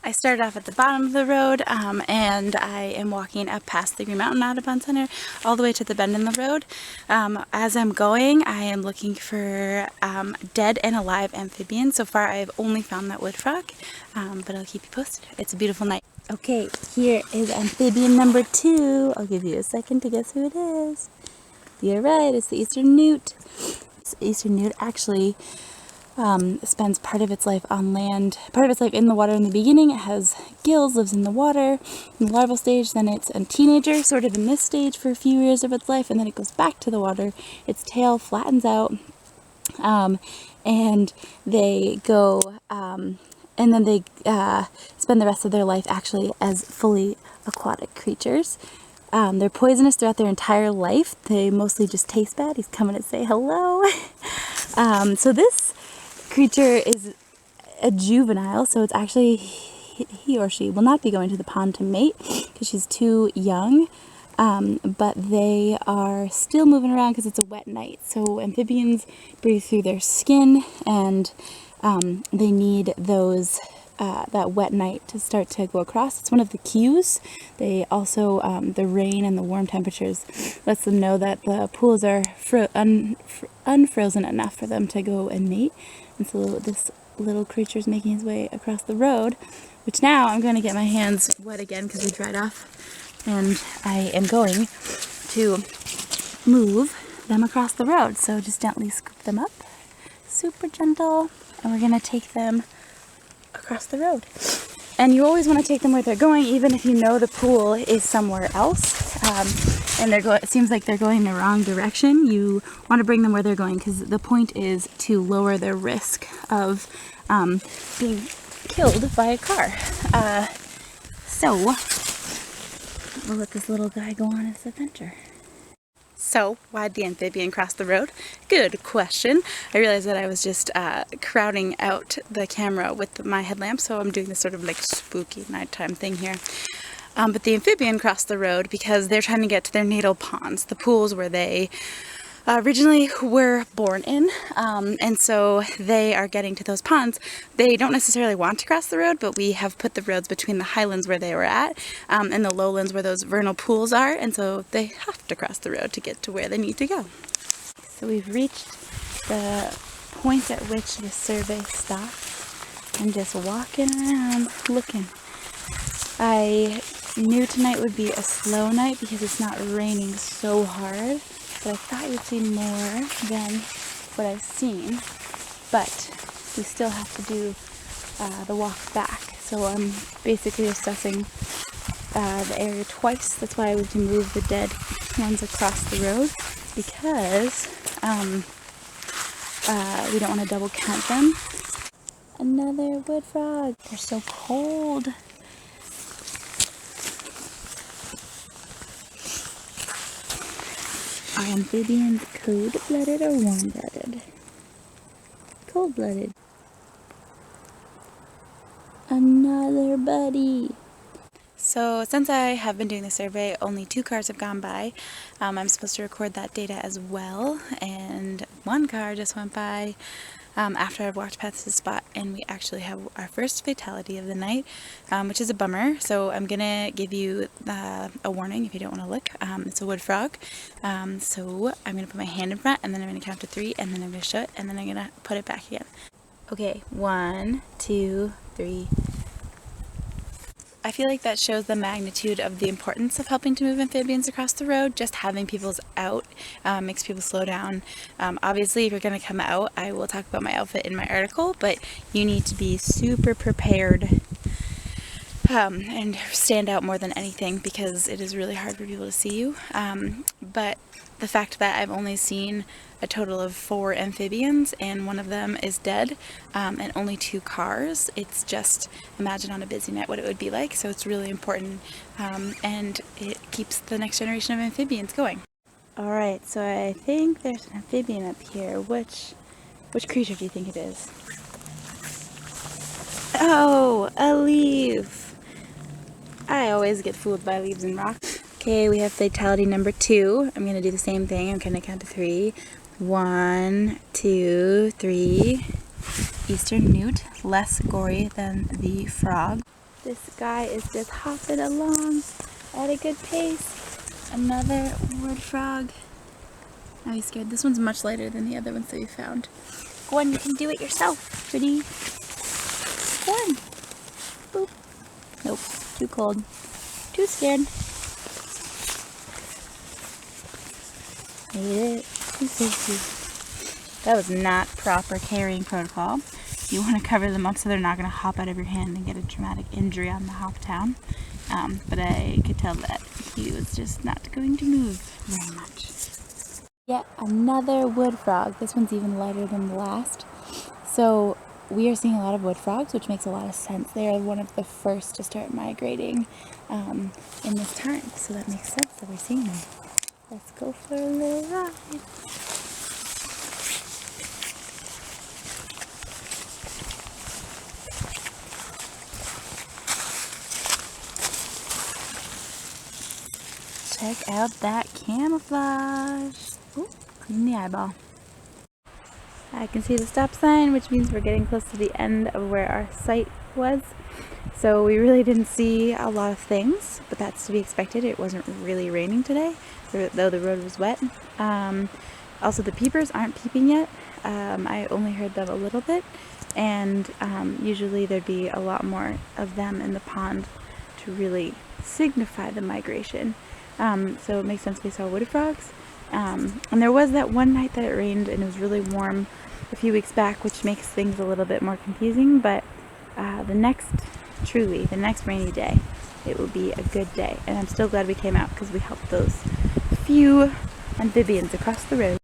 I started off at the bottom of the road and I am walking up past the Green Mountain Audubon Center all the way to the bend in the road. As I'm going, I am looking for dead and alive amphibians. So far I've only found that wood frog, but I'll keep you posted. It's a beautiful night. Okay, here is amphibian number 2. I'll give you a second to guess who it is. You're right, it's the eastern newt. This eastern newt actually spends part of its life on land, part of its life in the water in the beginning. It has gills, lives in the water in the larval stage, then it's a teenager sort of in this stage for a few years of its life, and then it goes back to the water. Its tail flattens out, and they go, and then they spend the rest of their life actually as fully aquatic creatures. They're poisonous throughout their entire life. They mostly just taste bad. He's coming to say hello. So this creature is a juvenile, so it's actually he or she will not be going to the pond to mate because she's too young, but they are still moving around because it's a wet night. So amphibians breathe through their skin, and they need those that wet night to start to go across. It's one of the cues. They also, the rain and the warm temperatures lets them know that the pools are unfrozen enough for them to go and mate. And so this little creature is making his way across the road, which now I'm going to get my hands wet again because we dried off. And I am going to move them across the road. So just gently scoop them up, super gentle, and we're going to take them across the road. And you always want to take them where they're going, even if you know the pool is somewhere else, and it seems like they're going the wrong direction. You want to bring them where they're going because the point is to lower their risk of being killed by a car. So we'll let this little guy go on his adventure. So, why'd the amphibian cross the road? Good question. I realized that I was just crowding out the camera with my headlamp, so I'm doing this sort of like spooky nighttime thing here. But the amphibian crossed the road because they're trying to get to their natal ponds, the pools where they originally were born in, and so they are getting to those ponds. They don't necessarily want to cross the road, but we have put the roads between the highlands where they were at and the lowlands where those vernal pools are, and so they have to cross the road to get to where they need to go. So we've reached the point at which the survey stops. I'm just walking around looking. I knew tonight would be a slow night because it's not raining so hard, but I thought you'd see more than what I've seen. But we still have to do the walk back. So I'm basically assessing the area twice. That's why I would move the dead ones across the road, because we don't want to double count them. Another wood frog. They're so cold. Are amphibians cold-blooded or warm-blooded? Cold-blooded. Another buddy. So since I have been doing the survey, only 2 cars have gone by. I'm supposed to record that data as well, and 1 car just went by after I've walked past the spot, and we actually have our first fatality of the night, which is a bummer. So I'm gonna give you a warning if you don't want to look. It's a wood frog. So I'm gonna put my hand in front, and then I'm gonna count to 3, and then I'm gonna show it, and then I'm gonna put it back again. Okay, 1, 2, 3. I feel like that shows the magnitude of the importance of helping to move amphibians across the road. Just having people out makes people slow down. Obviously, if you're going to come out, I will talk about my outfit in my article, but you need to be super prepared and stand out more than anything, because it is really hard for people to see you. But the fact that I've only seen a total of 4 amphibians and 1 of them is dead, and only 2 cars, it's just, imagine on a busy night what it would be like. So it's really important, and it keeps the next generation of amphibians going. Alright, so I think there's an amphibian up here. Which creature do you think it is? Oh, a leaf! I always get fooled by leaves and rocks. Okay, we have fatality number 2. I'm going to do the same thing. I'm going to count to 3. 1, 2, 3. Eastern newt, less gory than the frog. This guy is just hopping along at a good pace. Another wood frog. Now he's scared. This one's much lighter than the other ones that we found. Go on, you can do it yourself. Pretty. Go on. Boop. Nope, too cold. Too scared. Made it. That was not proper carrying protocol. You want to cover them up so they're not going to hop out of your hand and get a traumatic injury on the hop down. But I could tell that he was just not going to move very much. Yet another wood frog. This one's even lighter than the last. So we are seeing a lot of wood frogs, which makes a lot of sense. They are one of the first to start migrating in this time. So that makes sense that we're seeing them. Let's go for a little ride. Check out that camouflage. Ooh, clean the eyeball. I can see the stop sign, which means we're getting close to the end of where our site was. So we really didn't see a lot of things, but that's to be expected. It wasn't really raining today, though the road was wet. Also, the peepers aren't peeping yet. I only heard them a little bit, and usually there'd be a lot more of them in the pond to really signify the migration. So it makes sense we saw wood frogs. And there was that one night that it rained and it was really warm a few weeks back, which makes things a little bit more confusing, but the next rainy day, it will be a good day. And I'm still glad we came out because we helped those few amphibians across the road.